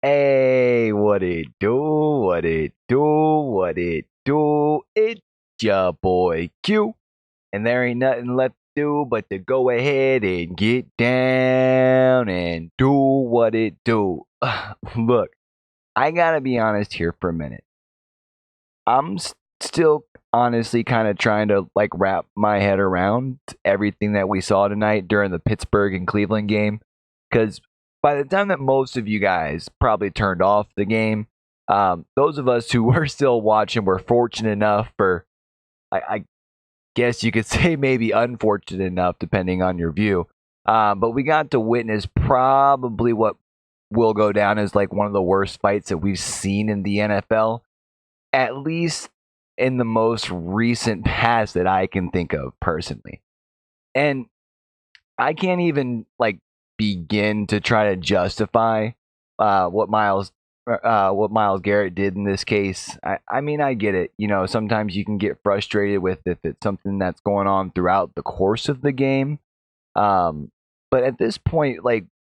Hey, what it do? What it do? What it do? It's your boy Q, and there ain't nothing left to do but to go ahead and get down and do what it do. Look, I gotta be honest here for a minute. I'm still honestly kind of trying to like wrap my head around everything that we saw tonight during the Pittsburgh and Cleveland game. Because by the time that most of you guys probably turned off the game, those of us who were still watching were fortunate enough for, I guess you could say maybe unfortunate enough, depending on your view. But we got to witness probably what will go down as like one of the worst fights that we've seen in the NFL, at least in the most recent past that I can think of personally. And I can't even like begin to try to justify what Miles Garrett did in this case. I mean, I get it. You know, sometimes you can get frustrated with if it's something that's going on throughout the course of the game. But at this point,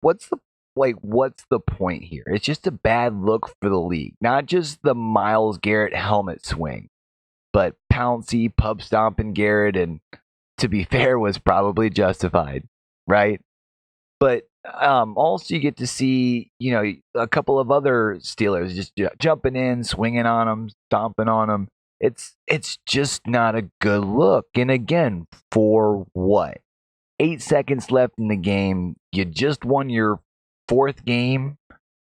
what's the point here? It's just a bad look for the league. Not just the Miles Garrett helmet swing, but Pouncy pub stomping Garrett, and to be fair, was probably justified, right? But also you get to see, you know, a couple of other Steelers just jumping in, swinging on them, stomping on them. It's just not a good look. And again, for what? 8 seconds left in the game. You just won your fourth game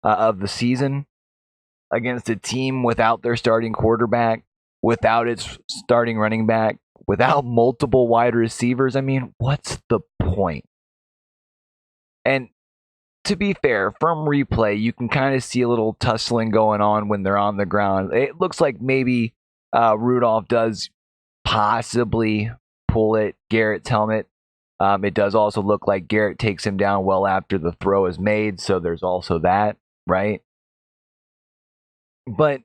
of the season against a team without their starting quarterback, without its starting running back, without multiple wide receivers. I mean, what's the point? And to be fair, from replay, you can kind of see a little tussling going on when they're on the ground. It looks like maybe Rudolph does possibly pull at Garrett's helmet. It does also look like Garrett takes him down well after the throw is made, so there's also that, right? But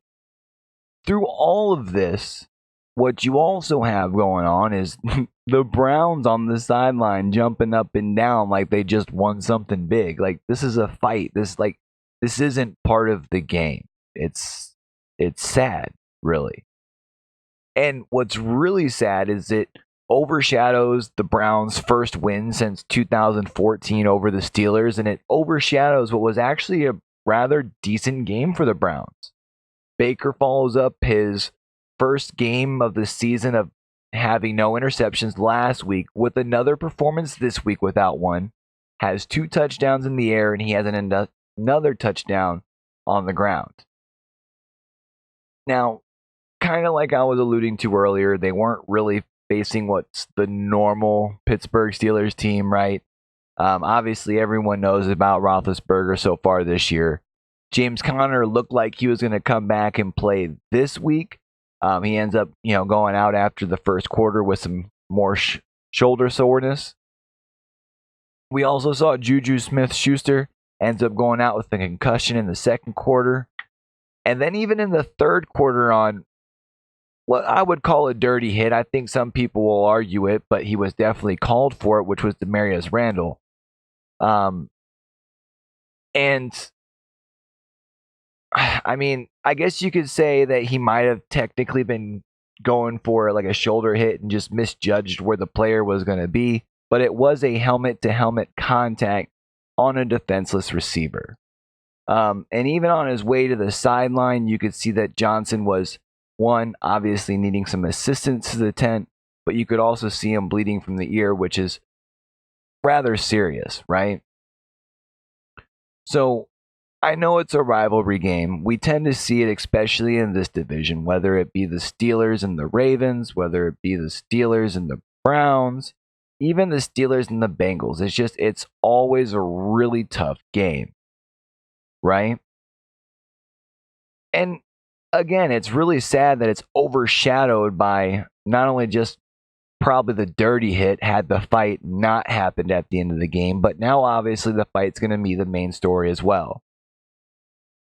through all of this, what you also have going on is the Browns on the sideline jumping up and down like they just won something big. Like this is a fight. This isn't part of the game. It's sad, really. And what's really sad is it overshadows the Browns' first win since 2014 over the Steelers, and it overshadows what was actually a rather decent game for the Browns. Baker follows up his first game of the season of having no interceptions last week with another performance this week without one. Has 2 touchdowns in the air, and he has another touchdown on the ground. Now, kind of like I was alluding to earlier, they weren't really facing what's the normal Pittsburgh Steelers team, right? Obviously, everyone knows about Roethlisberger so far this year. James Conner looked like he was going to come back and play this week. He ends up, going out after the first quarter with some more shoulder soreness. We also saw Juju Smith-Schuster ends up going out with a concussion in the second quarter. And then even in the third quarter on what I would call a dirty hit, I think some people will argue it, but he was definitely called for it, which was Demarius Randall. And I mean, I guess you could say that he might have technically been going for like a shoulder hit and just misjudged where the player was going to be, but it was a helmet-to-helmet contact on a defenseless receiver. And even on his way to the sideline, you could see that Johnson was, one, obviously needing some assistance to the tent, but you could also see him bleeding from the ear, which is rather serious, right? So I know it's a rivalry game. We tend to see it, especially in this division, whether it be the Steelers and the Ravens, whether it be the Steelers and the Browns, even the Steelers and the Bengals. It's always a really tough game, right? And again, it's really sad that it's overshadowed by not only just probably the dirty hit had the fight not happened at the end of the game, but now obviously the fight's going to be the main story as well.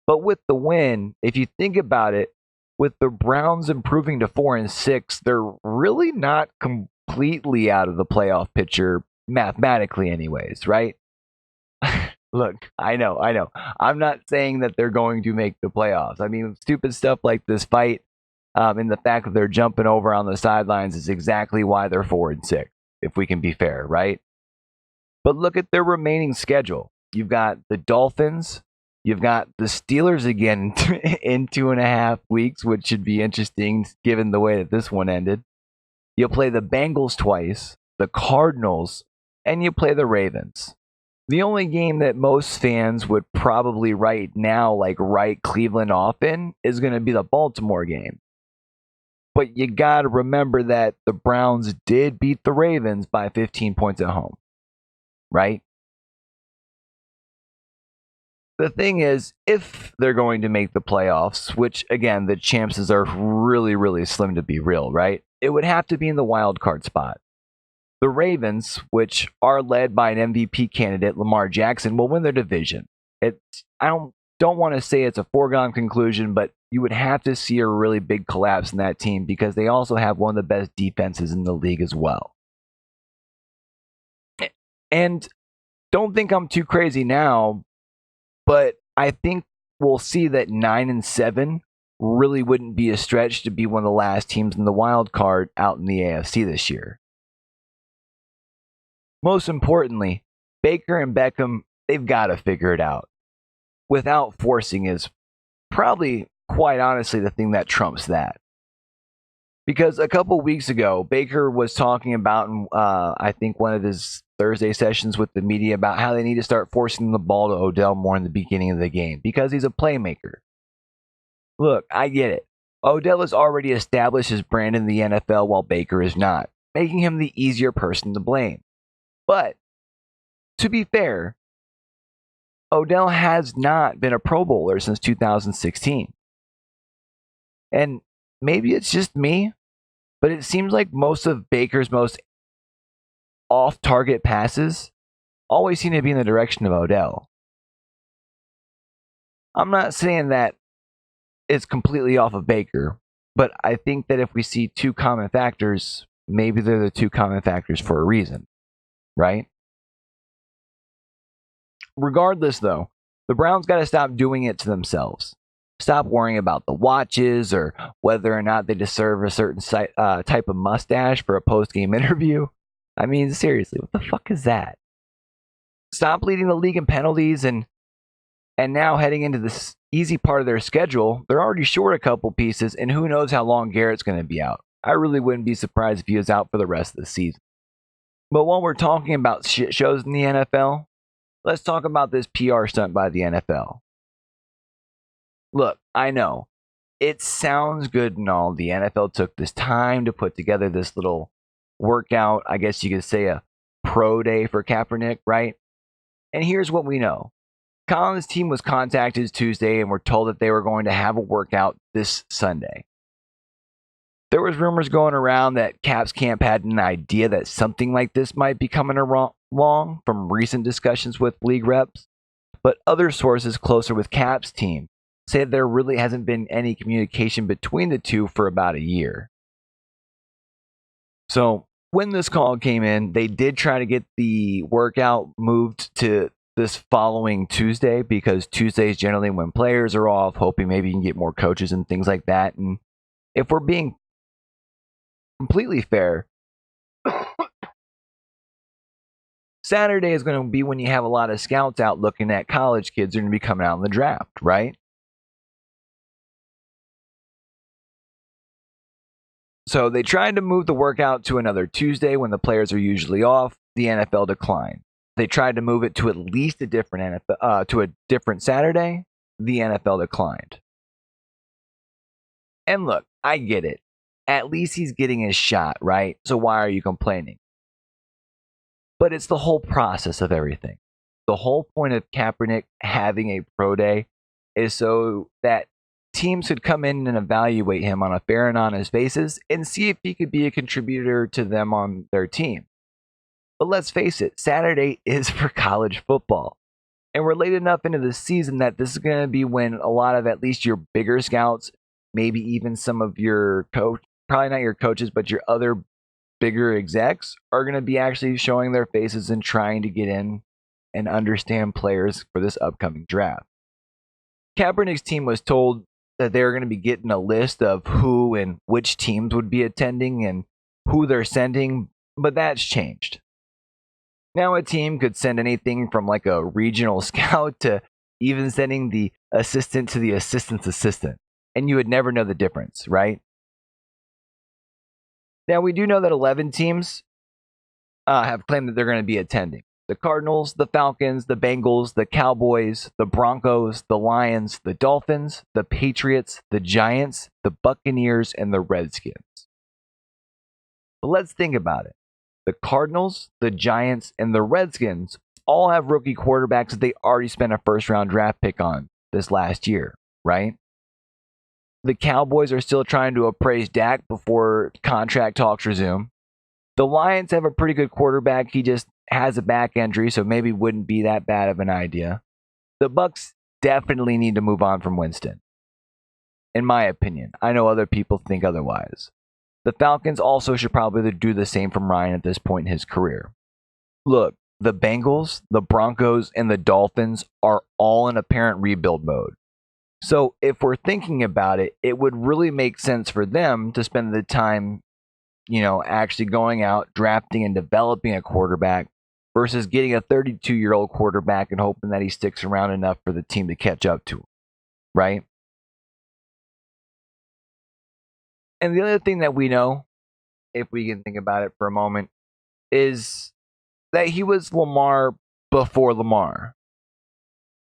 But with the win, if you think about it, with the Browns improving to 4-6, they're really not completely out of the playoff picture, mathematically anyways, right? Look, I know. I'm not saying that they're going to make the playoffs. I mean, stupid stuff like this fight, and the fact that they're jumping over on the sidelines is exactly why they're 4-6. If we can be fair, right? But look at their remaining schedule. You've got the Dolphins. You've got the Steelers again in 2.5 weeks, which should be interesting given the way that this one ended. You'll play the Bengals twice, the Cardinals, and you play the Ravens. The only game that most fans would probably right now, like write Cleveland off in, is going to be the Baltimore game. But you got to remember that the Browns did beat the Ravens by 15 points at home, right? The thing is, if they're going to make the playoffs, which again, the chances are really, really slim to be real, right? It would have to be in the wild card spot. The Ravens, which are led by an MVP candidate, Lamar Jackson, will win their division. I don't want to say it's a foregone conclusion, but you would have to see a really big collapse in that team because they also have one of the best defenses in the league as well. And don't think I'm too crazy now, but I think we'll see that 9-7 really wouldn't be a stretch to be one of the last teams in the wild card out in the AFC this year. Most importantly, Baker and Beckham, they've got to figure it out. Without forcing is probably, quite honestly, the thing that trumps that. Because a couple weeks ago, Baker was talking about, I think, one of his Thursday sessions with the media about how they need to start forcing the ball to Odell more in the beginning of the game because he's a playmaker. Look, I get it. Odell has already established his brand in the NFL while Baker is not, making him the easier person to blame. But, to be fair, Odell has not been a Pro Bowler since 2016. And maybe it's just me, but it seems like most of Baker's most off-target passes always seem to be in the direction of Odell. I'm not saying that it's completely off of Baker, but I think that if we see two common factors, maybe they're the two common factors for a reason, right? Regardless, though, the Browns got to stop doing it to themselves. Stop worrying about the watches or whether or not they deserve a certain type of mustache for a post-game interview. I mean, seriously, what the fuck is that? Stop leading the league in penalties and now heading into this easy part of their schedule, they're already short a couple pieces, and who knows how long Garrett's going to be out. I really wouldn't be surprised if he was out for the rest of the season. But while we're talking about shit shows in the NFL, let's talk about this PR stunt by the NFL. Look, I know, it sounds good and all. The NFL took this time to put together this little workout, I guess you could say a pro day for Kaepernick, right? And here's what we know. Colin's team was contacted Tuesday and were told that they were going to have a workout this Sunday. There was rumors going around that Cap's camp had an idea that something like this might be coming along from recent discussions with league reps, but other sources closer with Cap's team say that there really hasn't been any communication between the two for about a year. So when this call came in, they did try to get the workout moved to this following Tuesday because Tuesday is generally when players are off, hoping maybe you can get more coaches and things like that. And if we're being completely fair, Saturday is going to be when you have a lot of scouts out looking at college kids who are going to be coming out in the draft, right? So they tried to move the workout to another Tuesday when the players are usually off. The NFL declined. They tried to move it to at least a different Saturday. The NFL declined. And look, I get it. At least he's getting his shot, right? So why are you complaining? But it's the whole process of everything. The whole point of Kaepernick having a pro day is so that teams could come in and evaluate him on a fair and honest basis and see if he could be a contributor to them on their team. But let's face it, Saturday is for college football. And we're late enough into the season that this is going to be when a lot of at least your bigger scouts, maybe even some of your probably not your coaches, but your other bigger execs are going to be actually showing their faces and trying to get in and understand players for this upcoming draft. Kaepernick's team was told that they were going to be getting a list of who and which teams would be attending and who they're sending, but that's changed. Now a team could send anything from like a regional scout to even sending the assistant to the assistant's assistant, and you would never know the difference, right? Now we do know that 11 teams have claimed that they're going to be attending. The Cardinals, the Falcons, the Bengals, the Cowboys, the Broncos, the Lions, the Dolphins, the Patriots, the Giants, the Buccaneers, and the Redskins. But let's think about it. The Cardinals, the Giants, and the Redskins all have rookie quarterbacks that they already spent a first-round draft pick on this last year, right? The Cowboys are still trying to appraise Dak before contract talks resume. The Lions have a pretty good quarterback. He just has a back injury, so maybe wouldn't be that bad of an idea. The Bucs definitely need to move on from Winston, in my opinion. I know other people think otherwise. The Falcons also should probably do the same from Ryan at this point in his career. Look, the Bengals, the Broncos, and the Dolphins are all in apparent rebuild mode. So if we're thinking about it, it would really make sense for them to spend the time, actually going out, drafting and developing a quarterback versus getting a 32-year-old quarterback and hoping that he sticks around enough for the team to catch up to him, right? And the other thing that we know, if we can think about it for a moment, is that he was Lamar before Lamar.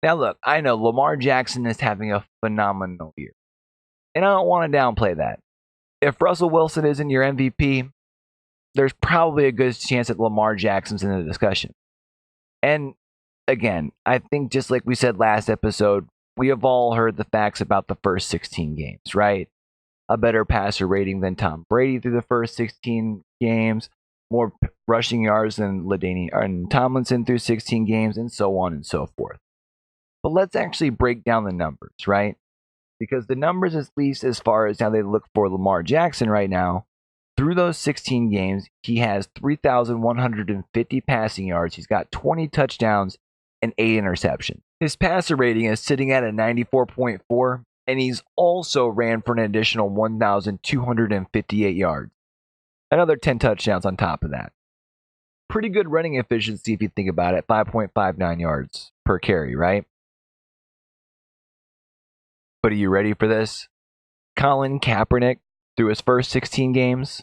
Now look, I know Lamar Jackson is having a phenomenal year, and I don't want to downplay that. If Russell Wilson isn't your MVP, there's probably a good chance that Lamar Jackson's in the discussion. And again, I think just like we said last episode, we have all heard the facts about the first 16 games, right? A better passer rating than Tom Brady through the first 16 games, more rushing yards than LaDainian Tomlinson through 16 games, and so on and so forth. But let's actually break down the numbers, right? Because the numbers, at least as far as how they look for Lamar Jackson right now, through those 16 games, he has 3,150 passing yards. He's got 20 touchdowns and 8 interceptions. His passer rating is sitting at a 94.4, and he's also ran for an additional 1,258 yards. Another 10 touchdowns on top of that. Pretty good running efficiency if you think about it, 5.59 yards per carry, right? But are you ready for this? Colin Kaepernick, through his first 16 games,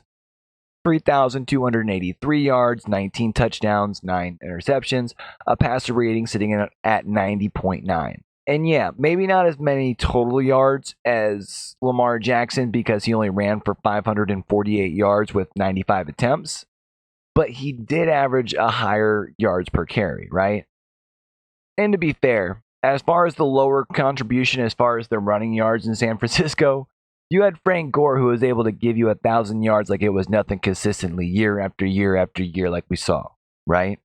3,283 yards, 19 touchdowns, 9 interceptions, a passer rating sitting at 90.9. And yeah, maybe not as many total yards as Lamar Jackson because he only ran for 548 yards with 95 attempts, but he did average a higher yards per carry, right? And to be fair, as far as the lower contribution as far as the running yards in San Francisco, you had Frank Gore who was able to give you 1,000 yards like it was nothing consistently year after year after year like we saw, right?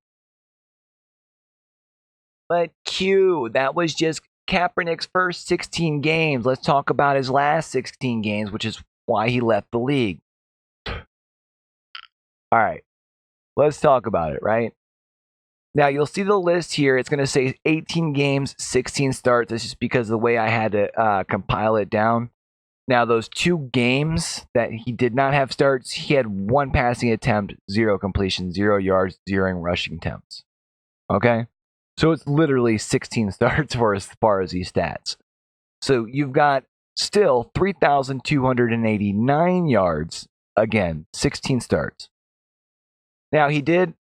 But Q, that was just Kaepernick's first 16 games. Let's talk about his last 16 games, which is why he left the league. All right, let's talk about it, right? Now, you'll see the list here. It's going to say 18 games, 16 starts. That's just because of the way I had to compile it down. Now, those 2 games that he did not have starts, he had 1 passing attempt, 0 completion, 0 yards, 0 rushing attempts. Okay? So it's literally 16 starts for as far as these stats. So you've got still 3,289 yards. Again, 16 starts. Now, he did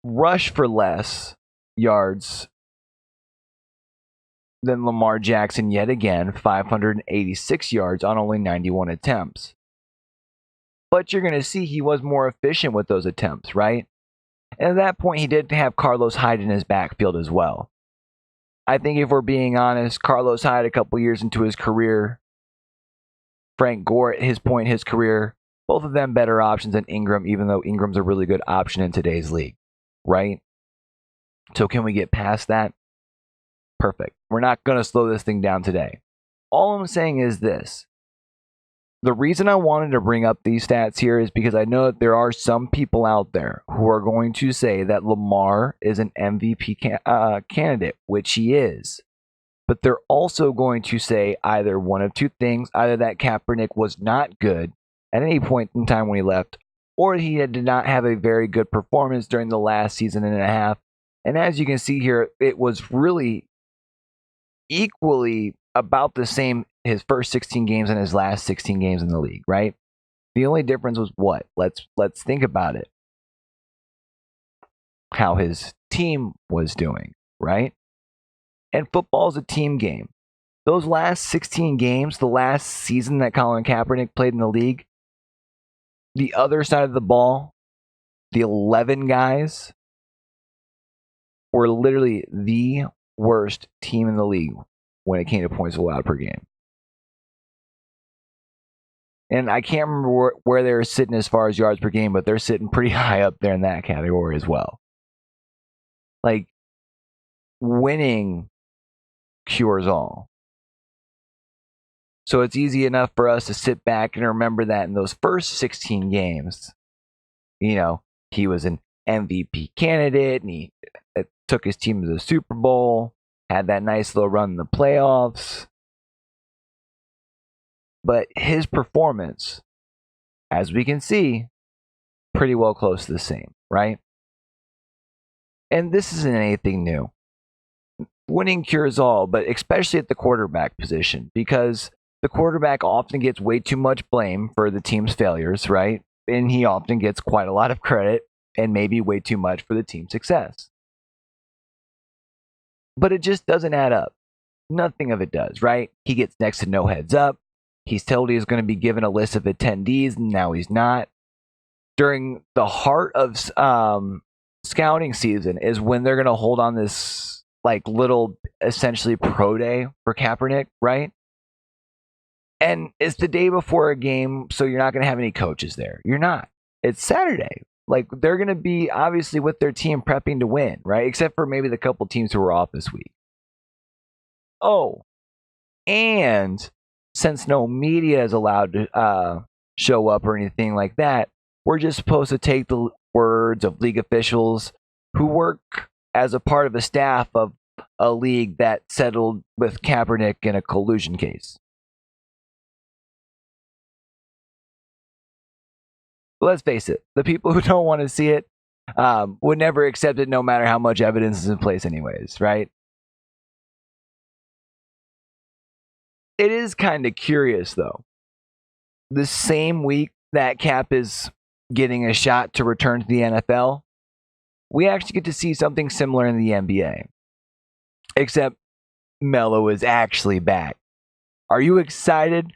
rush for less yards than Lamar Jackson yet again, 586 yards on only 91 attempts. But you're going to see he was more efficient with those attempts, right? And at that point, he did have Carlos Hyde in his backfield as well. I think if we're being honest, Carlos Hyde a couple years into his career, Frank Gore at his point in his career, both of them better options than Ingram, even though Ingram's a really good option in today's league, right? So can we get past that? Perfect. We're not going to slow this thing down today. All I'm saying is this. the reason I wanted to bring up these stats here is because I know that there are some people out there who are going to say that Lamar is an MVP candidate, which he is. But they're also going to say either one of two things: either that Kaepernick was not good at any point in time when he left, or he did not have a very good performance during the last season and a half. And as you can see here, it was really equally about the same his first 16 games and his last 16 games in the league, right? The only difference was what? Let's think about it. How his team was doing, right? And football is a team game. Those last 16 games, the last season that Colin Kaepernick played in the league, the other side of the ball, the 11 guys were literally the worst team in the league when it came to points allowed per game. And I can't remember where they were sitting as far as yards per game, but they're sitting pretty high up there in that category as well. Like, winning cures all. So it's easy enough for us to sit back and remember that in those first 16 games, he was an MVP candidate and he took his team to the Super Bowl, had that nice little run in the playoffs. But his performance, as we can see, pretty well close to the same, right? And this isn't anything new. Winning cures all, but especially at the quarterback position, because the quarterback often gets way too much blame for the team's failures, right? And he often gets quite a lot of credit and maybe way too much for the team's success. But it just doesn't add up. Nothing of it does, right? He gets next to no heads up. He's told he's going to be given a list of attendees, and now he's not. During the heart of scouting season is when they're going to hold on this little essentially pro day for Kaepernick, right? And it's the day before a game, so you're not going to have any coaches there. You're not. It's Saturday. They're going to be obviously with their team prepping to win, right? Except for maybe the couple teams who were off this week. Oh, and since no media is allowed to show up or anything like that, we're just supposed to take the words of league officials who work as a part of a staff of a league that settled with Kaepernick in a collusion case. Let's face it, the people who don't want to see it would never accept it no matter how much evidence is in place anyways, right? It is kind of curious, though. The same week that Cap is getting a shot to return to the NFL, we actually get to see something similar in the NBA. Except Melo is actually back. Are you excited?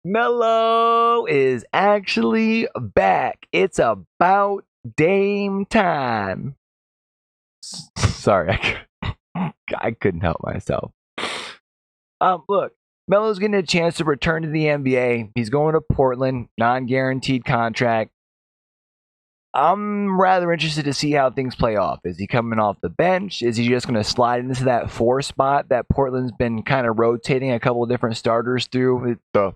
Melo is actually back. It's about Dame time. Sorry, I couldn't help myself. Look, Melo's getting a chance to return to the NBA. He's going to Portland, non-guaranteed contract. I'm rather interested to see how things play off. Is he coming off the bench? Is he just going to slide into that 4 spot that Portland's been kind of rotating a couple of different starters through? The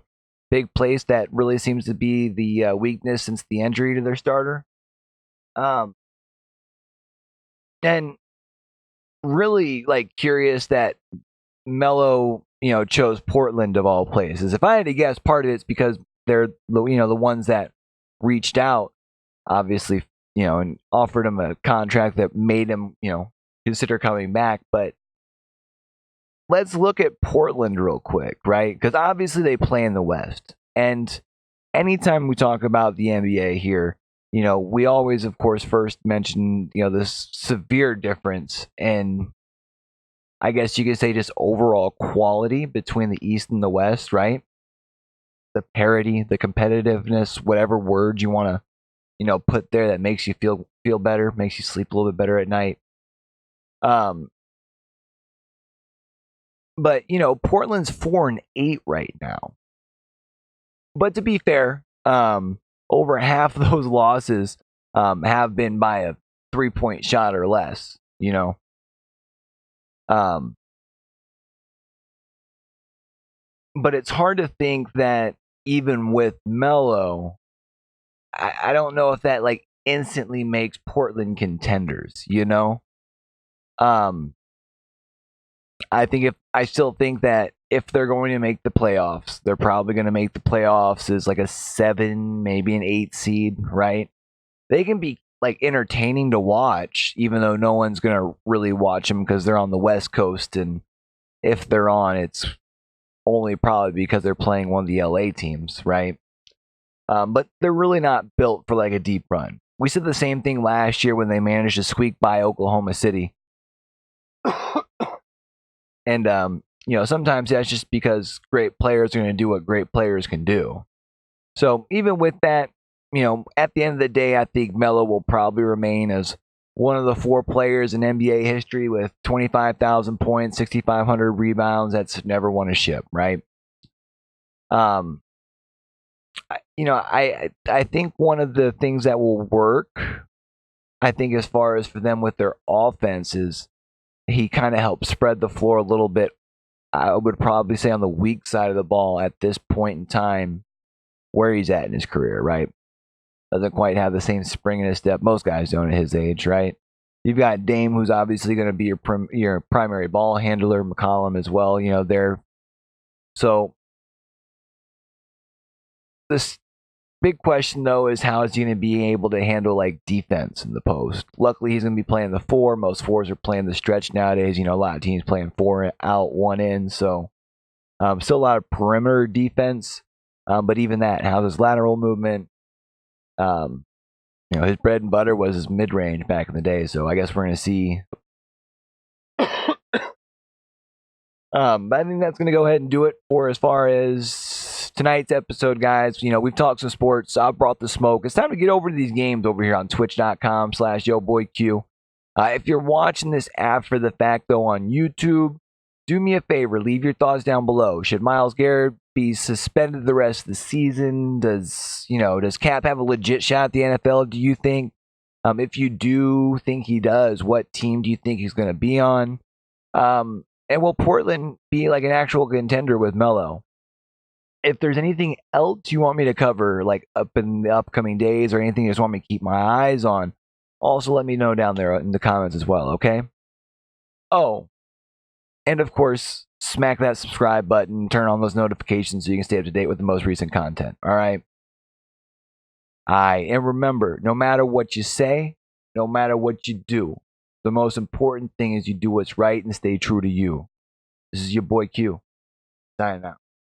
big place that really seems to be the weakness since the injury to their starter. And really curious that Melo, chose Portland of all places. If I had to guess, part of it's because they're the ones that reached out, obviously, and offered him a contract that made him, consider coming back. But let's look at Portland real quick, right? Because obviously they play in the West. And anytime we talk about the NBA here, we always, of course, first mention, this severe difference in, I guess you could say, just overall quality between the East and the West, right? The parity, the competitiveness, whatever word you want to, put there that makes you feel better, makes you sleep a little bit better at night. But Portland's 4-8 right now. But to be fair, over half of those losses have been by a 3-point shot or less. But it's hard to think that even with Melo, I don't know if that like instantly makes Portland contenders, you know? Um I still think that if they're going to make the playoffs, they're probably going to make the playoffs as like a 7, maybe an 8 seed, right? They can be like entertaining to watch, even though no one's going to really watch them because they're on the West Coast. And if they're on, it's only probably because they're playing one of the LA teams, right? But they're really not built for like a deep run. We said the same thing last year when they managed to squeak by Oklahoma City. And sometimes that's just because great players are going to do what great players can do. So even with that, at the end of the day, I think Melo will probably remain as one of the 4 players in NBA history with 25,000 points, 6,500 rebounds that's never won a ship, right? I think one of the things that will work, I think as far as for them with their offense is he kind of helps spread the floor a little bit. I would probably say on the weak side of the ball at this point in time where he's at in his career, right? Doesn't quite have the same spring in his step. Most guys don't at his age, right? You've got Dame, who's obviously going to be your primary ball handler, McCollum as well. They're so this big question though is how is he going to be able to handle like defense in the post? Luckily, he's going to be playing the 4. Most 4s are playing the stretch nowadays. A lot of teams playing 4 out, 1 in. So still a lot of perimeter defense. But even that, how's his lateral movement? His bread and butter was his mid range back in the day. So I guess we're going to see. But I think that's going to go ahead and do it for as far as tonight's episode, guys. We've talked some sports. I've brought the smoke. It's time to get over to these games over here on twitch.com/YoBoyQ. If you're watching this after the fact, though, on YouTube, do me a favor. Leave your thoughts down below. Should Myles Garrett be suspended the rest of the season? Does Cap have a legit shot at the NFL, do you think? If you do think he does, what team do you think he's going to be on? And will Portland be like an actual contender with Melo? If there's anything else you want me to cover, like up in the upcoming days, or anything you just want me to keep my eyes on, also let me know down there in the comments as well, okay? Oh, and of course, smack that subscribe button, turn on those notifications so you can stay up to date with the most recent content, all right? And remember, no matter what you say, no matter what you do, the most important thing is you do what's right and stay true to you. This is your boy Q. Signing out.